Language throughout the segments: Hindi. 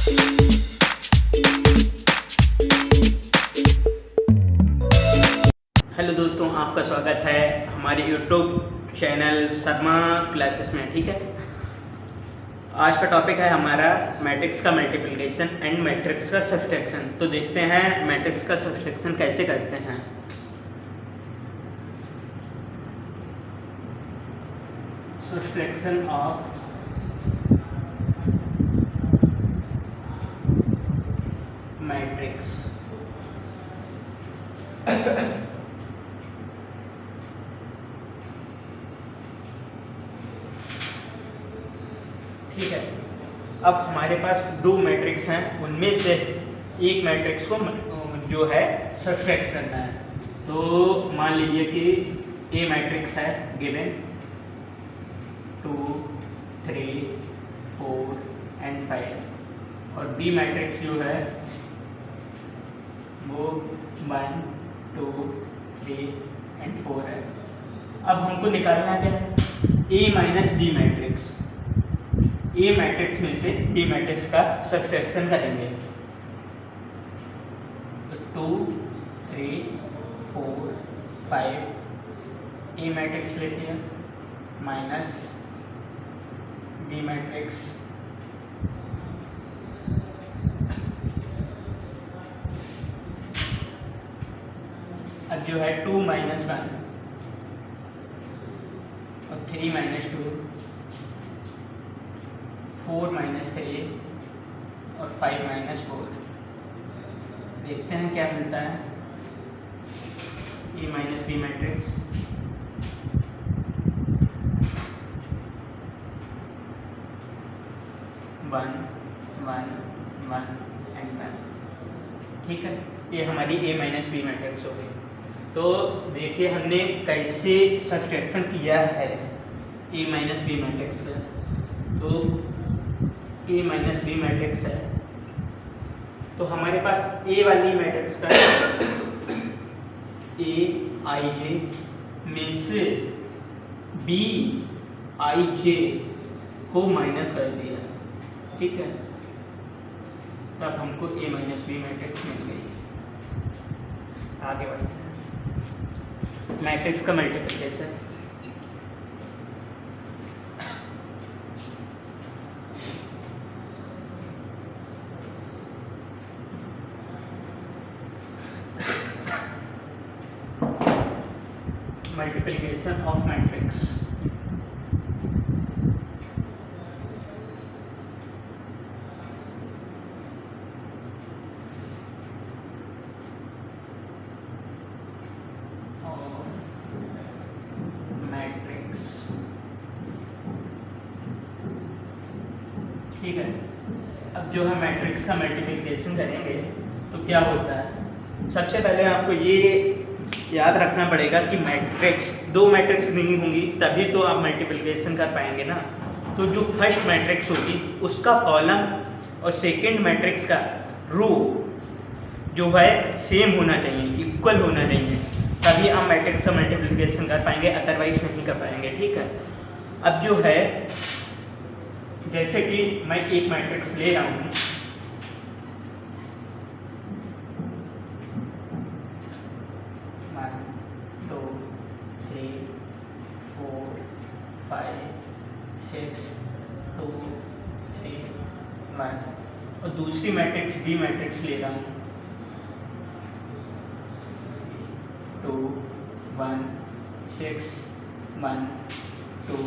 हेलो दोस्तों, आपका स्वागत है हमारे यूट्यूब चैनल शर्मा क्लासेस में। ठीक है, आज का टॉपिक है हमारा मैट्रिक्स का मल्टीप्लिकेशन एंड मैट्रिक्स का सब्सट्रैक्शन। तो देखते हैं मैट्रिक्स का सब्सट्रैक्शन कैसे करते हैं। Subtraction of matrix. ठीक है, अब हमारे पास दो मैट्रिक्स हैं, उनमें से एक मैट्रिक्स को जो है सब्सट्रैक्ट करना है। तो मान लीजिए कि ए मैट्रिक्स है गिवन 2, 3, 4 एंड 5 और बी मैट्रिक्स जो है वो 1, 2, 3 एंड 4 है। अब हमको निकालना क्या है, a minus b matrix. A matrix में से बी मैट्रिक्स का सब्सट्रैक्शन करेंगे। तो 2, 3, 4, 5 ए मैट्रिक्स लेते हैं माइनस बी मैट्रिक्स अब जो है 2 माइनस 1 और 3 माइनस 2, 4 माइनस 3 और 5 माइनस 4। देखते हैं क्या मिलता है। A minus b matrix one one one and 1। ठीक है, ये हमारी ए माइनस बी मैट्रिक्स हो गई। तो देखिए हमने कैसे सब्सट्रैक्शन किया है ए माइनस बी मैट्रिक्स का। तो ए माइनस बी मैट्रिक्स है, तो हमारे पास ए वाली मैट्रिक्स का ए आई जे में से बी आई जे को माइनस कर दिया। ठीक है, तब हमको ए माइनस बी मैट्रिक्स मिल गई। आगे बढ़ते हैं, मैट्रिक्स का मल्टीप्लिकेशन। Multiplication of matrix. ठीक है, अब जो है मैट्रिक्स का मल्टीप्लिकेशन करेंगे तो क्या होता है। सबसे पहले आपको ये याद रखना पड़ेगा कि मैट्रिक्स, दो मैट्रिक्स नहीं होंगी तभी तो आप मल्टीप्लिकेशन कर पाएंगे ना। तो जो फर्स्ट मैट्रिक्स होगी उसका कॉलम और सेकंड मैट्रिक्स का रो जो है सेम होना चाहिए, इक्वल होना चाहिए, तभी आप मैट्रिक्स का मल्टीप्लिकेशन कर पाएंगे, अदरवाइज नहीं कर पाएंगे। ठीक है, अब जो है जैसे कि मैं एक मैट्रिक्स ले रहा हूँ, और दूसरी मैट्रिक्स बी मैट्रिक्स ले रहा हूँ 2, 1, 6, 1, 2,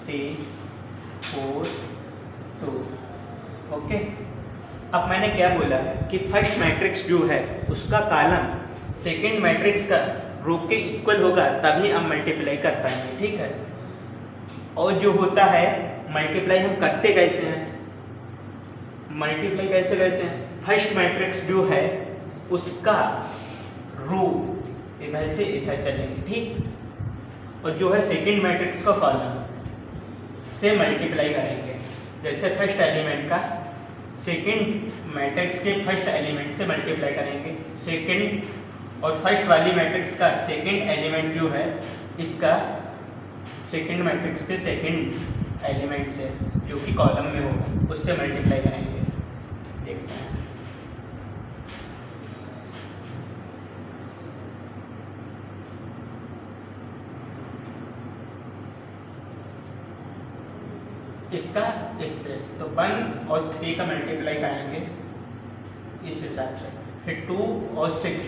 3, 4, 2। ओके, अब मैंने क्या बोला है कि फर्स्ट मैट्रिक्स जो है उसका कॉलम सेकंड मैट्रिक्स का रो के इक्वल होगा तभी हम मल्टीप्लाई कर पाएंगे। ठीक है, और जो होता है मल्टीप्लाई हम करते कैसे हैं, मल्टीप्लाई कैसे करते हैं, फर्स्ट मैट्रिक्स जो है उसका रो इधर से इधर चलेंगे। ठीक, और जो है सेकंड मैट्रिक्स का कॉलम से मल्टीप्लाई करेंगे। जैसे फर्स्ट एलिमेंट का सेकंड मैट्रिक्स के फर्स्ट एलिमेंट से मल्टीप्लाई करेंगे, सेकंड और फर्स्ट वाली मैट्रिक्स का सेकंड एलिमेंट जो है इसका सेकंड मैट्रिक्स के सेकंड एलिमेंट से जो कि कॉलम में होगा उससे मल्टीप्लाई करेंगे। इसका इससे, तो 1 और 3 का मल्टीप्लाई कराएंगे इस हिसाब से। फिर 2 और 6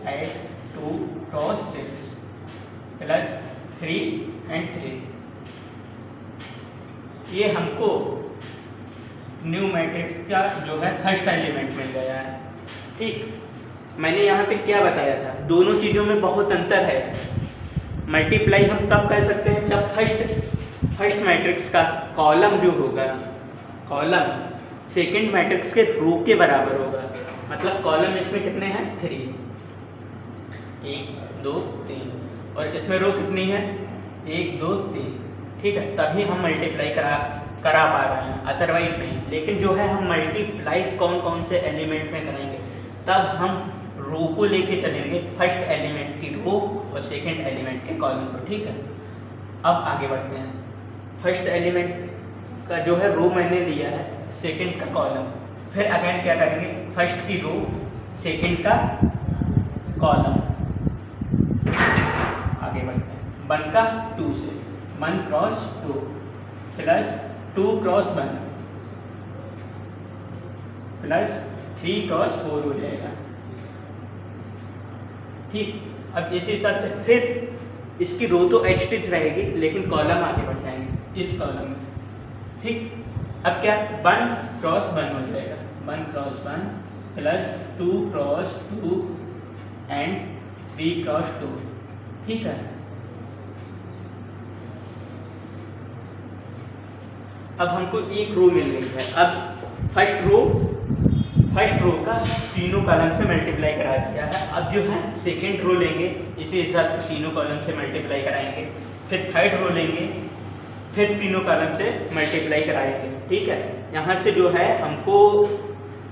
ऐड 2 क्रॉस 6 प्लस 3 एंड 3। ये हमको न्यू मैट्रिक्स का जो है फर्स्ट एलिमेंट मिल गया है। ठीक, मैंने यहाँ पे क्या बताया था, दोनों चीज़ों में बहुत अंतर है। मल्टीप्लाई हम कब कर सकते हैं, जब फर्स्ट मैट्रिक्स का कॉलम जो होगा, कॉलम सेकंड मैट्रिक्स के रो के बराबर होगा। मतलब कॉलम इसमें कितने हैं, 3, 1 2 3, और इसमें रो कितनी है, 1 2 3। ठीक है, तभी हम मल्टीप्लाई करा पा रहे हैं, अदरवाइज नहीं। लेकिन जो है हम मल्टीप्लाई कौन कौन से एलिमेंट में करेंगे, तब हम रो को लेके चलेंगे, फर्स्ट एलिमेंट की रो और सेकंड एलिमेंट के कॉलम को। ठीक है, अब आगे बढ़ते हैं। फर्स्ट एलिमेंट का जो है रो मैंने लिया है, सेकंड का कॉलम। फिर अगेन क्या करेंगे, फर्स्ट की रो सेकंड का कॉलम। आगे बढ़ते हैं, 1 का 2 से, 1 cross 2 plus 2 cross 1 plus 3 cross 4 हो जाएगा। ठीक, अब इस हिसाब से फिर इसकी रो तो एचटीथ रहेगी, लेकिन कॉलम आगे बढ़ जाएंगे इस कॉलम में। ठीक, अब क्या, 1 क्रॉस 1 हो जाएगा, 1 cross 1 plus 2 cross 2 and 3 cross 2। ठीक है, अब हमको एक रो मिल गई है। अब फर्स्ट रो का तीनों कॉलम से मल्टीप्लाई करा दिया है। अब जो है सेकंड रो लेंगे, इसी हिसाब से तीनों कॉलम से मल्टीप्लाई कराएंगे। फिर थर्ड रो लेंगे, फिर तीनों कॉलम से मल्टीप्लाई कराएंगे। ठीक है, यहाँ से जो है हमको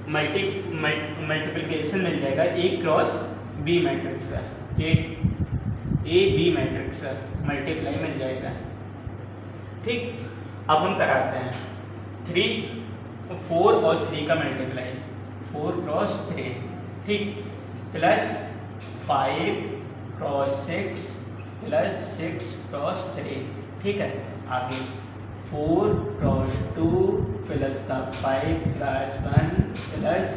मल्टीप्लिकेशन मिल जाएगा ए क्रॉस बी मैट्रिक्स का, ए बी मैट्रिक्स का मल्टीप्लाई मिल जाएगा। ठीक, अब हम कराते हैं 4 और 3 का मल्टीप्लाई, 4 क्रॉस 3। ठीक, प्लस 5 क्रॉस 6 प्लस 6 क्रॉस 3। ठीक है, आगे 4 क्रॉस 2 प्लस का 5 प्लस 1 प्लस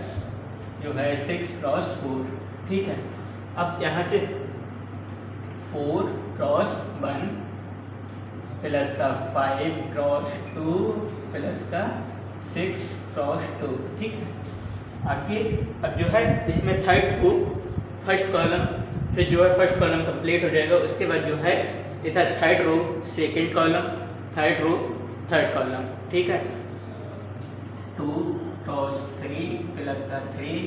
जो है 6 क्रॉस 4। ठीक है, अब यहाँ से 4 क्रॉस 1 प्लस का 5 क्रॉस 2 प्लस का 6 क्रॉस 2। ठीक है, आगे अब जो है इसमें थर्ड रो फर्स्ट कॉलम, फिर जो है फर्स्ट कॉलम कंप्लीट हो जाएगा। उसके बाद जो है इधर third row second column, third row third column. ठीक है, 2 क्रॉस 3 प्लस का 3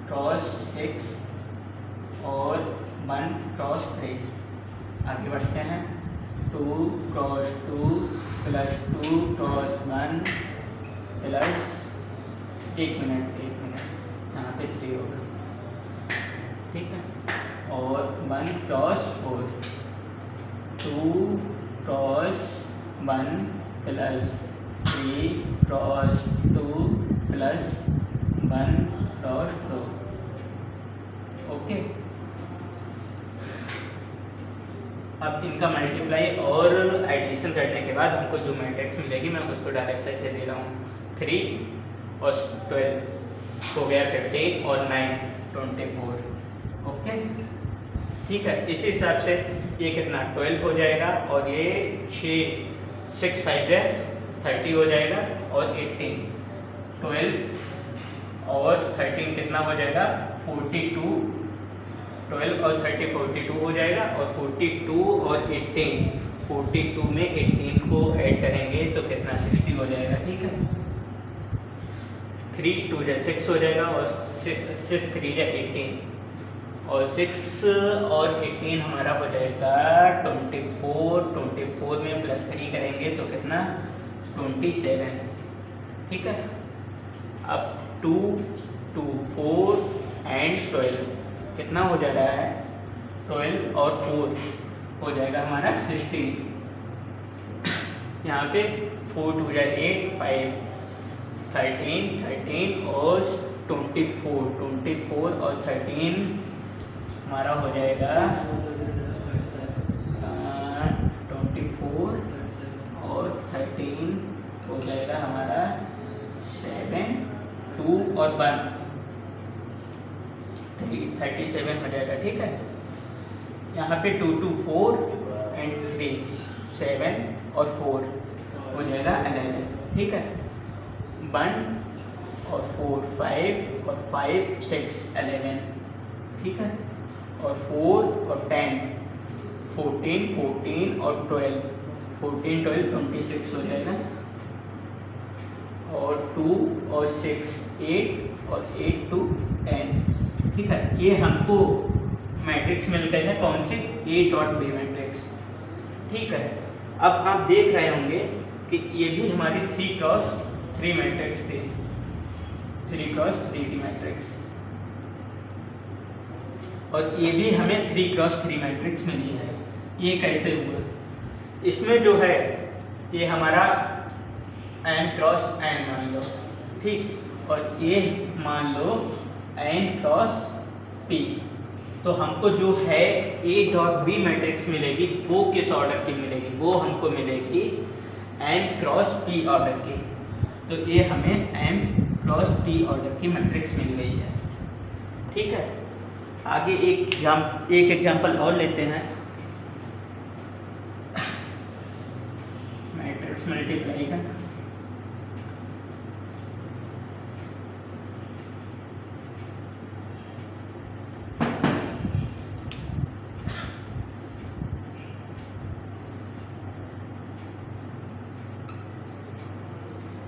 क्रॉस 6 और 1 क्रॉस 3। आगे बढ़ते हैं, 2 cross 2 plus 2 cross 1 plus 1 minute यहाँ पे 3 होगा। ठीक है, और 1 cross 4, 2 cross 1 plus 3 cross 2 plus 1 cross 2। Okay, अब इनका मल्टीप्लाई और एडिशन करने के बाद हमको जो मैट्रिक्स मिलेगी मैं उसको डायरेक्ट करके दे रहा हूँ। 3 और 12 हो गया 15 और 9 24। ओके, ठीक है, इसी हिसाब से ये कितना 12 हो जाएगा, और ये 6 5 30 हो जाएगा, और 18 12 और 13 कितना हो जाएगा 42। 12 और 30 42 हो जाएगा, और 42 और 18, 42 में 18 को ऐड करेंगे तो कितना 60 हो जाएगा। ठीक है, 3 2 6 हो जाएगा, और 6 3 18, और 6 और 18 हमारा हो जाएगा 24। 24 में +3 करेंगे तो कितना 27। ठीक है, अब 2 2 4 एंड 12 कितना हो जा रहा है 12 और 4 हो जाएगा हमारा 16। यहाँ पे 4 2 8 5 13 13 और 24 और 13 हमारा हो जाएगा 24 और 1 3 37 हो जाएगा। ठीक है, यहाँ पे 2 2 4 एंड 3 7 और 4 हो जाएगा 11। ठीक है, 1 और 4 5 और 5 6 11। ठीक है, और 4 और 10 14 14 और 12 14 12 26 हो जाएगा। और 2 और 6 8 और 8 2 10। ठीक है, ये हमको मैट्रिक्स मिल गए हैं कौन से, A डॉट B मैट्रिक्स। ठीक है, अब आप देख रहे होंगे कि ये भी हमारी 3x3 मैट्रिक्स थी, 3x3 की मैट्रिक्स, और ये भी हमें 3x3 मैट्रिक्स मिली है। ये कैसे हुआ, इसमें जो है ये हमारा n क्रॉस n मान लो। ठीक, और ये मान लो n क्रॉस p। तो हमको जो है A डॉट B मैट्रिक्स मिलेगी वो किस ऑर्डर की मिलेगी, वो हमको मिलेगी n क्रॉस p ऑर्डर की। तो ये हमें m क्रॉस p ऑर्डर की मैट्रिक्स मिल गई है। ठीक है, आगे एक एग्जांपल और लेते हैं। मैट्रिक्स मल्टीप्लाई का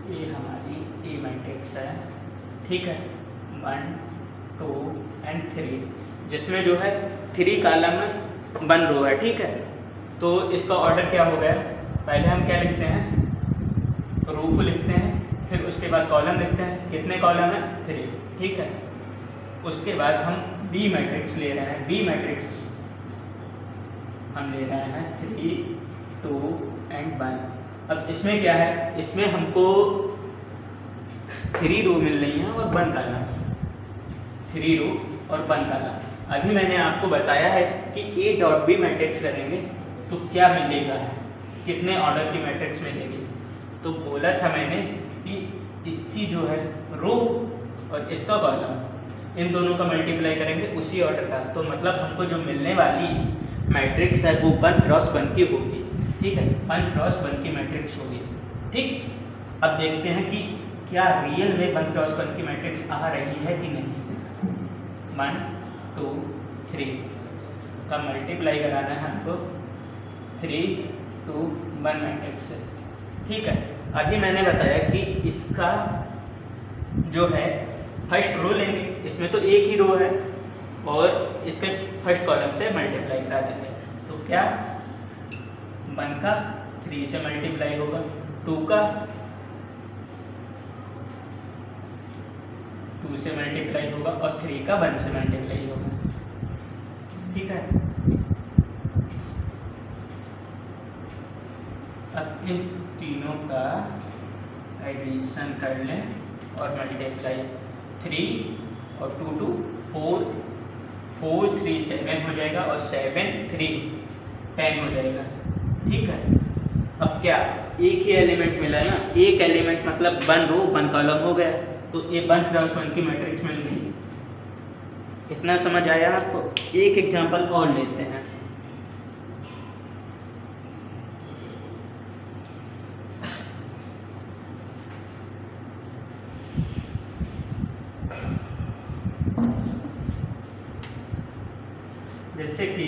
ये हमारी A मैट्रिक्स है। ठीक है, 1 2 एंड 3, जिसमें जो है 3 कॉलम है 1 रो है। ठीक है, तो इसका ऑर्डर क्या हो गया, पहले हम क्या लिखते हैं, रो को लिखते हैं, फिर उसके बाद कॉलम लिखते हैं। कितने कॉलम है, 3। ठीक है, उसके बाद हम B मैट्रिक्स ले रहे हैं। B मैट्रिक्स हम ले रहे हैं 3 2 एंड 1। अब इसमें क्या है, इसमें हमको 3 रो मिल रही हैं और 1 कॉलम, 3 रो और 1 कॉलम। अभी मैंने आपको बताया है कि A डॉट B मैट्रिक्स करेंगे तो क्या मिलेगा, कितने ऑर्डर की मैट्रिक्स मिलेगी। तो बोला था मैंने कि इसकी जो है रो और इसका कॉलम, इन दोनों का मल्टीप्लाई करेंगे उसी ऑर्डर का। तो मतलब हमको जो मिलने वाली मैट्रिक्स है वो 1 क्रॉस 1 की होगी। ठीक है, 1 क्रॉस 1 की मैट्रिक्स होगी। ठीक, अब देखते हैं कि क्या रियल में 1 क्रॉस 1 की मैट्रिक्स आ रही है कि नहीं। 1 2 3 का मल्टीप्लाई कराना है हमको 3 2 1 मैट्रिक्स से। ठीक है, अभी मैंने बताया कि इसका जो है फर्स्ट रो लेंगे, इसमें तो एक ही रो है, और इसके फर्स्ट कॉलम से मल्टीप्लाई करा देंगे। तो क्या 1 का 3 से मल्टीप्लाई होगा, 2 का 2 से मल्टीप्लाई होगा, और 3 का 1 से मल्टीप्लाई होगा। ठीक है, अब इन तीनों का एडिशन कर लें और मल्टीप्लाई, 3 और 2 2 4 4 3 7 हो जाएगा, और 7 3 10 हो जाएगा। ठीक है, अब क्या एक ही एलिमेंट मिला ना, एक एलिमेंट मतलब 1 रो 1 कॉलम हो गया, तो ये 1 क्रॉस 1 की मैट्रिक्स मिल गई। इतना समझ आया आपको। एक एग्जांपल और लेते हैं। जैसे कि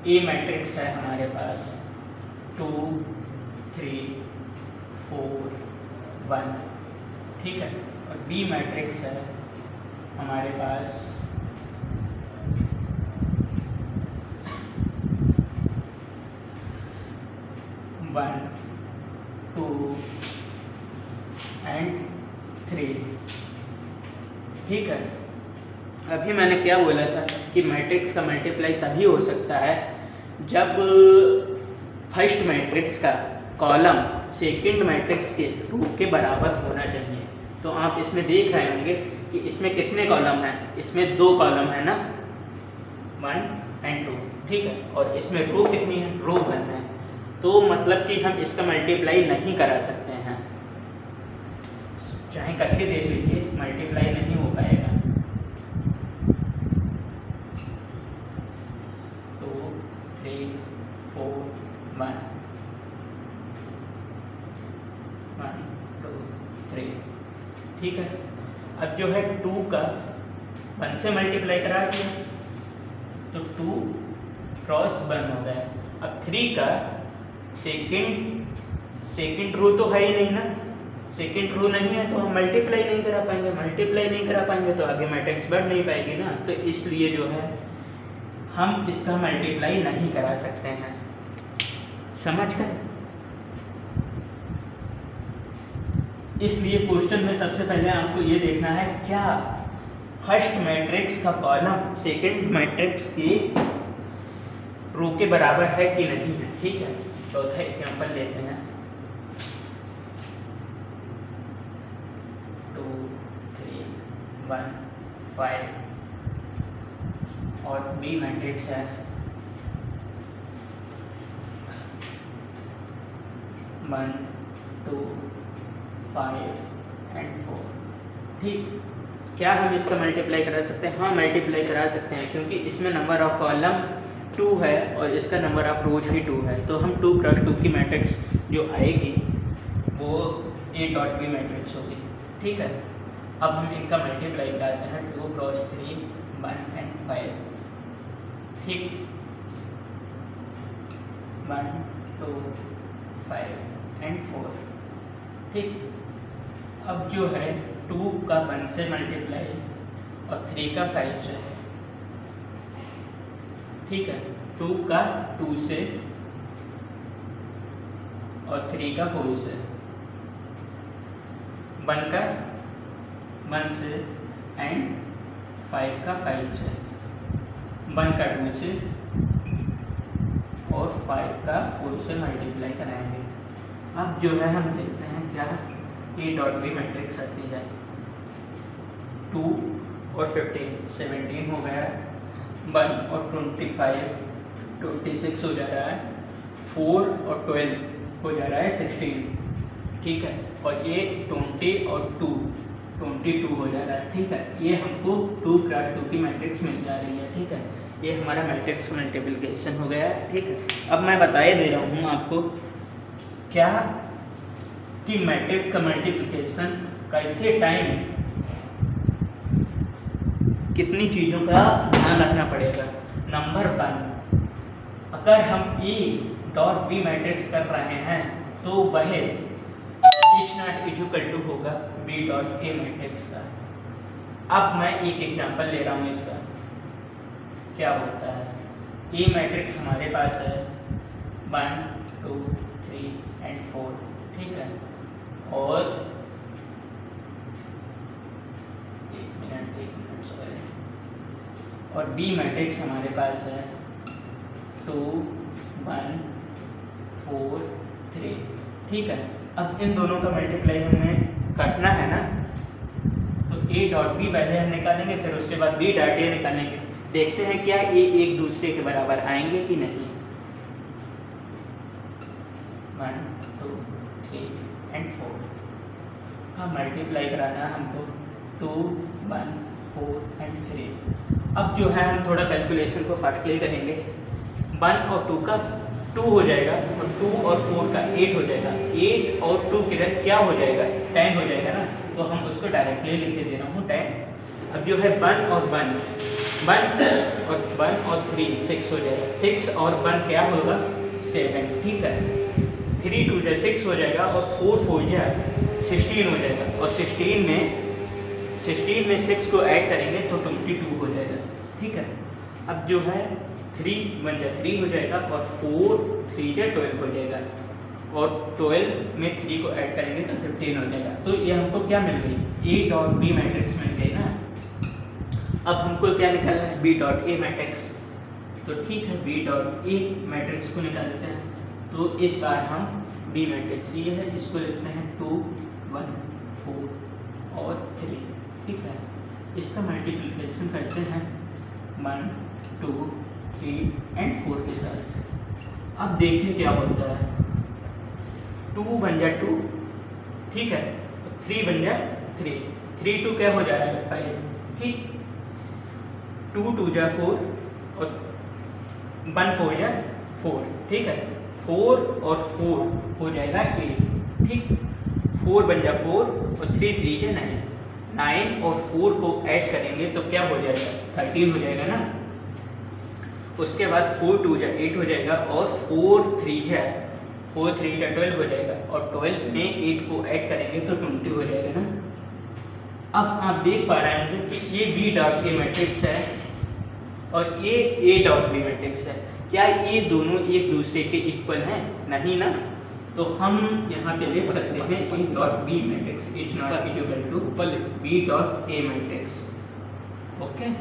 ए मैट्रिक्स है हमारे पास 2 3 4 1। ठीक है, और बी मैट्रिक्स है हमारे पास 1 2 एंड 3। ठीक है, अभी मैंने क्या बोला था कि मैट्रिक्स का मल्टीप्लाई तभी हो सकता है जब फर्स्ट मैट्रिक्स का कॉलम सेकंड मैट्रिक्स के रो के बराबर होना चाहिए। तो आप इसमें देख रहे होंगे कि इसमें कितने कॉलम हैं, इसमें 2 कॉलम है ना, 1 एंड 2। ठीक है, और इसमें रो कितनी है, रो 1 है। तो मतलब कि हम इसका मल्टीप्लाई नहीं करा सकते हैं। चाहे करके देख लीजिए, मल्टीप्लाई नहीं हो पाएगा। 2 3 4 1 1 2 3, ठीक है। अब जो है 2 का 1 से मल्टीप्लाई करा दिया तो 2 क्रॉस 1 हो गया। अब 3 का सेकेंड रो तो है ही नहीं ना, सेकेंड रो नहीं है तो हम मल्टीप्लाई नहीं करा पाएंगे, मल्टीप्लाई नहीं करा पाएंगे तो आगे मैट्रिक्स बढ़ नहीं पाएगी ना, तो इसलिए जो है हम इसका मल्टीप्लाई नहीं करा सकते हैं। समझ गए? इसलिए क्वेश्चन में सबसे पहले आपको ये देखना है क्या फर्स्ट मैट्रिक्स का कॉलम सेकेंड मैट्रिक्स की रो के बराबर है कि नहीं है, ठीक है। चौथा एग्जाम्पल लेते हैं। 2 3 1 5 और बी मैट्रिक्स है 1 2 5 एंड 4, ठीक। क्या हम इसका मल्टीप्लाई करा सकते हैं? हाँ, मल्टीप्लाई करा सकते हैं, क्योंकि इसमें नंबर ऑफ कॉलम 2 है और इसका नंबर ऑफ रोज भी 2 है, तो हम 2 क्रॉस 2 की मैट्रिक्स जो आएगी वो A डॉट B मैट्रिक्स होगी, ठीक है। अब हम इनका मल्टीप्लाई कराते हैं 2 क्रॉस 3 1 एंड 5, ठीक। 1 2 5 एंड 4, ठीक। अब जो है 2 का 1 से मल्टीप्लाई और 3 का 5 से है, ठीक है। 2 का 2 से और 3 का 4 से, 1 का 1 से एंड 5 का 5 से, 1 का 2 से और 5 का 4 से मल्टीप्लाई कराएंगे। अब जो है हम देखते हैं क्या A डॉट B मैट्रिक्स आती है। 2 और 15 17 हो गया, 1 और 25 26 हो जा रहा है, 4 और 12 हो जा रहा है 16, ठीक है। और ये 20 और 2 22 हो जा रहा है, ठीक है। ये हमको 2 क्रॉस 2 की मैट्रिक्स मिल जा रही है, ठीक है। ये हमारा मैट्रिक्स मल्टीप्लिकेशन हो गया है, ठीक है। अब मैं बताए दे रहा हूँ आपको क्या कि मैट्रिक्स का मल्टीप्लिकेशन करते टाइम कितनी चीज़ों का ध्यान रखना पड़ेगा। नंबर 1, अगर हम A डॉट B मैट्रिक्स कर रहे हैं तो वह इज नॉट इक्वल टू होगा B डॉट A मैट्रिक्स का। अब मैं एक एग्जांपल ले रहा हूँ इसका, क्या होता है। A मैट्रिक्स हमारे पास है 1 2 3 एंड 4, ठीक है। और एक मिनट सॉरी, और B मैट्रिक्स हमारे पास है 2 1 4 3, ठीक है। अब इन दोनों का मल्टीप्लाई हमें करना है ना, तो A डॉट B पहले हम निकालेंगे, फिर उसके बाद B डॉट A निकालेंगे। देखते हैं क्या ये एक दूसरे के बराबर आएंगे कि नहीं। 1 2 3 एंड 4 का मल्टीप्लाई कराना है हमको 2 1 4 एंड 3। अब जो है हम थोड़ा कैलकुलेशन को फास्टली करेंगे। 1 और 2 का 2 हो जाएगा और 2 और 4 का 8 हो जाएगा। 8 और 2 क्या हो जाएगा? 10 हो जाएगा ना, तो हम उसको डायरेक्टली लिख दे रहा हूँ 10। अब जो है 1 और 3 6 हो जाएगा। 6 और 1 क्या होगा? 7, ठीक है। 3 2 6 हो जाएगा और 4 4 16 हो जाएगा। और 16 में 6 को ऐड करेंगे तो 22 हो जाएगा, ठीक है। अब जो है 3 1 3 हो जाएगा और 4 3 12 हो जाएगा। और 12 में 3 को ऐड करेंगे तो 15 हो जाएगा। तो ये हमको क्या मिल गई? A डॉट B मैट्रिक्स मिल गई ना। अब हमको क्या निकालना है? B dot A matrix. तो ठीक है, B डॉट A मैट्रिक्स को निकालते हैं। तो इस बार हम B मैट्रिक्स ये है, इसको लिखते हैं 2 1 4 और 3, ठीक है। इसका मल्टीप्लिकेशन करते हैं 1 2 3 एंड 4 के साथ। अब देखिए क्या होता है। 2 बन जाए 2, ठीक है। 3 बन जाए 3, 3 2 क्या हो जा रहा है 5, ठीक। 2 2 जा 4 और 1 4 जा 4, ठीक है। 4 और 4 हो जाएगा 8, ठीक। 4 बन जा 4 और 3 3 जा 9, 9 और 4 को ऐड करेंगे तो क्या हो जाएगा 13 हो जाएगा ना। उसके बाद 4 2 जा 8 हो जाएगा और 4 3 जा 12 हो जाएगा और 12 में 8 को ऐड करेंगे तो 20 हो जाएगा ना। अब आप देख पा रहे हैं कि ये बी डॉट ए मैट्रिक्स है और ये ए डॉट बी मैट्रिक्स है। क्या ये दोनों एक दूसरे के इक्वल हैं? नहीं ना। तो हम यहाँ पे लिख सकते हैं A dot B matrix is not equal to B dot A matrix. Okay.